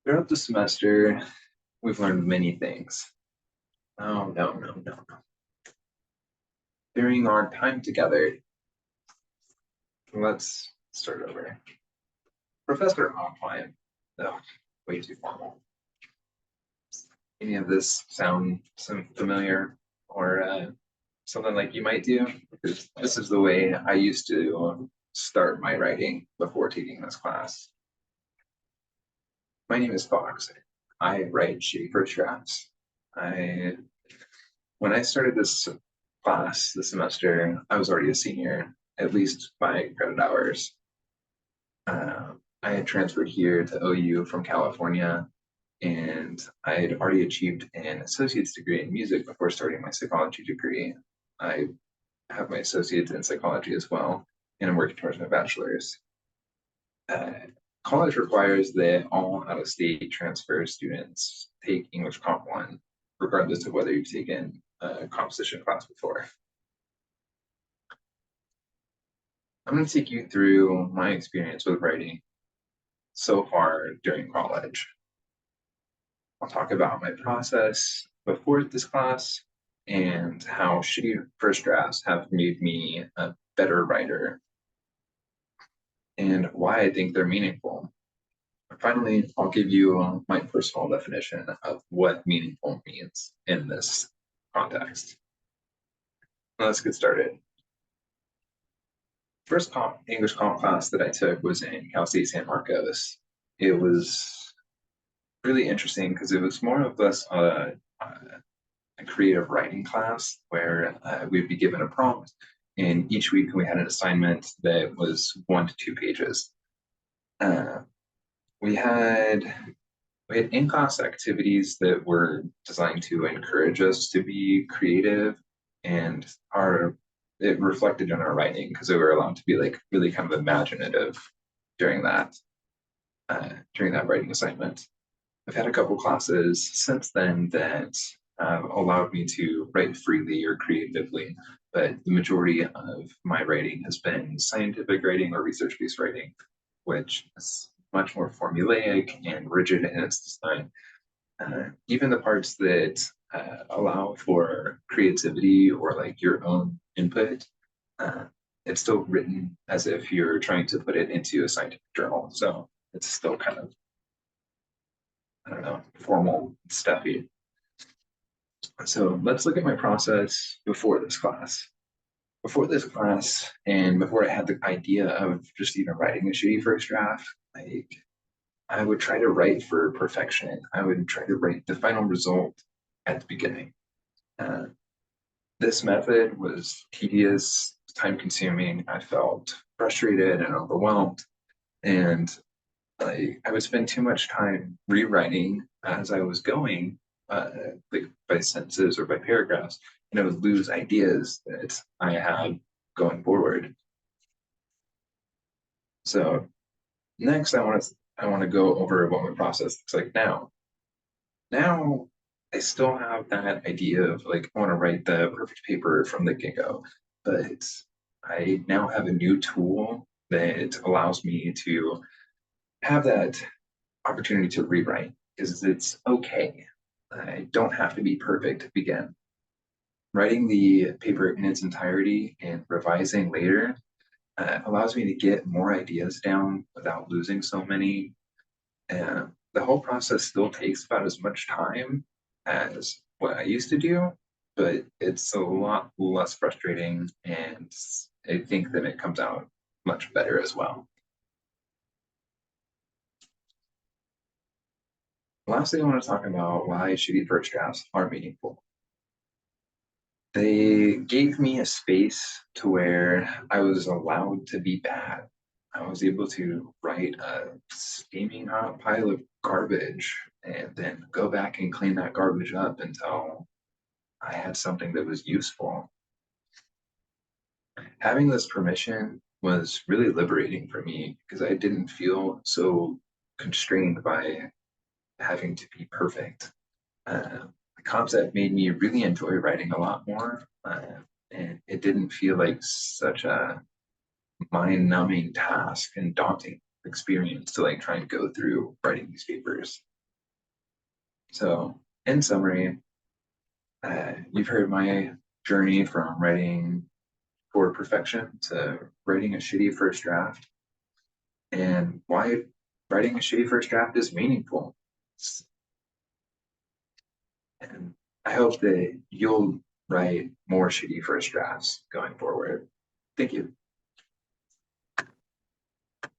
Throughout the semester, we've learned many things. Oh, no, no, no, no. During our time together, let's start over. Professor Hoffman, no, way too formal. Any of this sound some familiar or something like you might do? Because this is the way I used to start my writing before taking this class. My name is Fox. I write shitty first drafts. When I started this class this semester, I was already a senior, at least by credit hours. I had transferred here to OU from California, and I had already achieved an associate's degree in music before starting my psychology degree. I have my associate's in psychology as well, and I'm working towards my bachelor's. College requires that all out-of-state transfer students take English Comp 1, regardless of whether you've taken a composition class before. I'm going to take you through my experience with writing so far during college. I'll talk about my process before this class and how shitty first drafts have made me a better writer and why I think they're meaningful. Finally, I'll give you my personal definition of what meaningful means in this context. Let's get started. First English comp class that I took was in Cal State San Marcos. It was really interesting because it was more of less a creative writing class where we'd be given a prompt, and each week we had an assignment that was 1 to 2 pages. We had in-class activities that were designed to encourage us to be creative, and it reflected in our writing because we were allowed to be like really kind of imaginative during that writing assignment. I've had a couple classes since then that allowed me to write freely or creatively, but the majority of my writing has been scientific writing or research-based writing, which is much more formulaic and rigid in its design. Even the parts that allow for creativity or like your own input, it's still written as if you're trying to put it into a scientific journal. So it's still kind of, I don't know, formal, stuffy. So let's look at my process before this class. Before this class, and before I had the idea of just even writing a shitty first draft, like I would try to write for perfection. I would try to write the final result at the beginning. This method was tedious, time consuming. I felt frustrated and overwhelmed. And I would spend too much time rewriting as I was going, like by sentences or by paragraphs, and I would lose ideas that I had going forward. So next, I want to go over what my process looks like now. Now, I still have that idea of like I want to write the perfect paper from the get-go, but I now have a new tool that allows me to have that opportunity to rewrite because it's okay. I don't have to be perfect to begin. Writing the paper in its entirety and revising later allows me to get more ideas down without losing so many. And the whole process still takes about as much time as what I used to do, but it's a lot less frustrating, and I think that it comes out much better as well. Lastly, I want to talk about why shitty first drafts are meaningful. They gave me a space to where I was allowed to be bad. I was able to write a steaming hot pile of garbage and then go back and clean that garbage up until I had something that was useful. Having this permission was really liberating for me because I didn't feel so constrained by having to be perfect. The concept made me really enjoy writing a lot more, and it didn't feel like such a mind-numbing task and daunting experience to like try and go through writing these papers. So, in summary, you've heard my journey from writing for perfection to writing a shitty first draft and why writing a shitty first draft is meaningful. And I hope that you'll write more shitty first drafts going forward. Thank you.